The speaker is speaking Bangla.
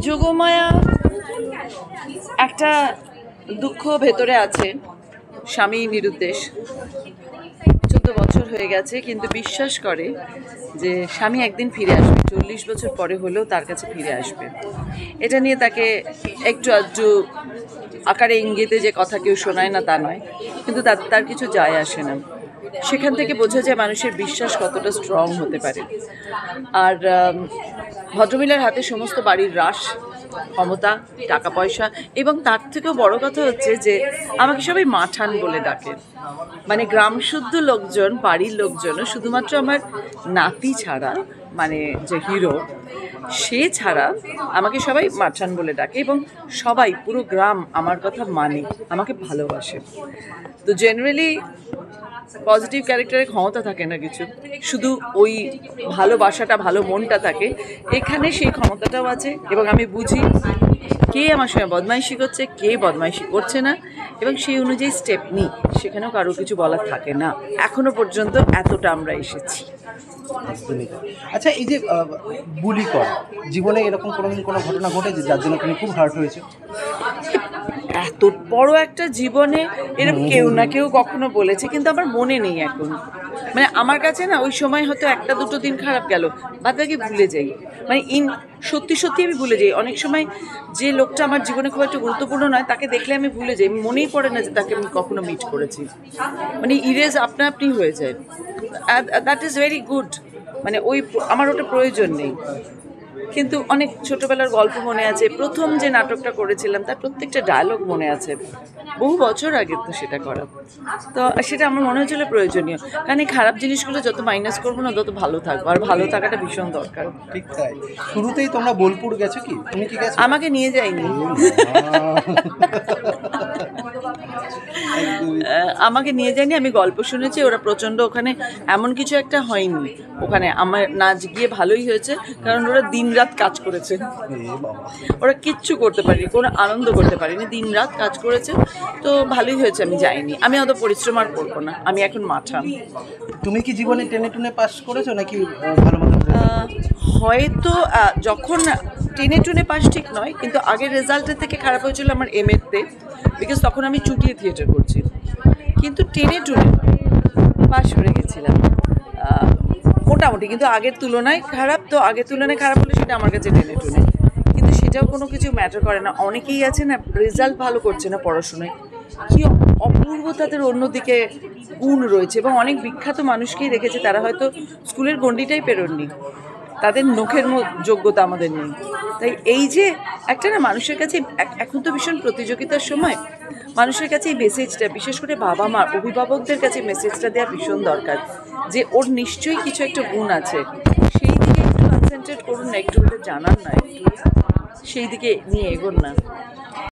যোগমায়া একটা দুঃখ ভেতরে আছে। স্বামী নিরুদ্দেশ, 14 বছর হয়ে গেছে, কিন্তু বিশ্বাস করে যে স্বামী একদিন ফিরে আসবে, 40 বছর পরে হলেও তার কাছে ফিরে আসবে। এটা নিয়ে তাকে একটু আধটু আকারে ইঙ্গিতে যে কথা কেউ শোনায় না তা নয়, কিন্তু তার কিছু যায় আসে না। সেখান থেকে বোঝা যায় মানুষের বিশ্বাস কতটা স্ট্রং হতে পারে। আর ভদ্রমহিলার হাতে সমস্ত বাড়ির রাশ, ক্ষমতা, টাকা পয়সা, এবং তার থেকেও বড় কথা হচ্ছে যে আমাকে সবাই মাঠান বলে ডাকে। মানে গ্রামশুদ্ধ লোকজন, বাড়ির লোকজনও, শুধুমাত্র আমার নাতি ছাড়া, মানে যে হিরো সে ছাড়া আমাকে সবাই মাঠান বলে ডাকে, এবং সবাই, পুরো গ্রাম আমার কথা মানে, আমাকে ভালোবাসে। তো জেনারেলি পজিটিভ ক্যারেক্টারের ক্ষমতা থাকে না কিছু, শুধু ওই ভালোবাসাটা, ভালো মনটা থাকে। এখানে সেই ক্ষমতাটাও আছে, এবং আমি বুঝি কে আমার সঙ্গে বদমাইশি করছে, কে বদমাইশি করছে না, এবং সেই অনুযায়ী স্টেপ নিই। সেখানেও কারো কিছু বলার থাকে না। এখনো পর্যন্ত এতটা আমরা এসেছি। আচ্ছা, এই যে বুলি করা, জীবনে এরকম কোনোদিন কোনো ঘটনা ঘটেছে যার জন্য তুমি খুব হার্ট হয়েছে? এত বড় একটা জীবনে এরকম কেউ না কেউ কখনো বলেছে, কিন্তু আমার মনে নেই এখন। মানে আমার কাছে না ওই সময় হয়তো একটা দুটো দিন খারাপ গেল, বাদ বাকি ভুলে যাই। মানে সত্যি সত্যি আমি ভুলে যাই। অনেক সময় যে লোকটা আমার জীবনে খুব একটা গুরুত্বপূর্ণ নয়, তাকে দেখলে আমি ভুলে যাই, মনেই পড়ে না যে তাকে আমি কখনো মিট করেছি। মানে ইরেজ আপনা আপনি হয়ে যায়। That is very good. মানে আমার ওটা প্রয়োজন নেই। কিন্তু অনেক ছোটবেলার গল্প মনে আছে, প্রথম যে নাটকটা করেছিলাম তার প্রত্যেকটা ডায়লগ মনে আছে, বহু বছর আগে তো সেটা করা। তো সেটা আমার মনে হচ্ছিল প্রয়োজনীয়, কারণ এই খারাপ জিনিসগুলো যত মাইনাস করবো না, তত ভালো থাকবো, আর ভালো থাকাটা ভীষণ দরকার। ঠিক তাই। শুরুতেই তোমরা বোলপুর গেছো কি? তুমি কি গেছো? আমাকে নিয়ে যায়নি। আমাকে নিয়ে যায়নি, আমি গল্প শুনেছি। ওরা প্রচণ্ড, ওখানে এমন কিছু একটা হয়নি। ওখানে আমার নাচ গিয়ে ভালোই হয়েছে, কারণ ওরা দিনরাত কাজ করেছে। ওরা কিচ্ছু করতে পারেনি, কোনো আনন্দ করতে পারেনি, দিনরাত কাজ করেছে। তো ভালোই হয়েছে আমি যাইনি। আমি অত পরিশ্রম আর করবো না, আমি এখন মাঠান। তুমি কি জীবনে টেনে টুনে পাস করেছো নাকি ভালো মতো? হয়তো যখন টেনে টুনে পাস ঠিক নয়, কিন্তু আগের রেজাল্টের থেকে খারাপ হয়েছিল আমার এমএতে, বিকজ তখন আমি চুটিয়ে থিয়েটার করছি। কিন্তু টেনে টুনে পাস করে গেছিলাম মোটামুটি, কিন্তু আগের তুলনায় খারাপ। তো আগের তুলনায় খারাপ হলে সেটা আমার কাছে টেনে টুনে, কিন্তু সেটাও কোনো কিছু ম্যাটার করে না। অনেকেই আছে না, রেজাল্ট ভালো করছে না, পড়াশোনায় কি অপূর্ব তাদের অন্যদিকে গুণ রয়েছে, এবং অনেক বিখ্যাত মানুষকেই দেখেছে, তারা হয়তো স্কুলের গণ্ডিটাই পেরোননি, তাদের নখের যোগ্যতা আমাদের নেই। তাই এই যে একটা না, মানুষের কাছে এখন তো ভীষণ প্রতিযোগিতার সময়, মানুষের কাছে এই মেসেজটা, বিশেষ করে বাবা মা, অভিভাবকদের কাছে মেসেজটা দেওয়া ভীষণ দরকার, যে ওর নিশ্চয়ই কিছু একটা গুণ আছে, সেই দিকে একটু কনসেন্ট্রেট করুন না, একটু ওটা জানান না, একটু সেই দিকে নিয়ে এগোন না।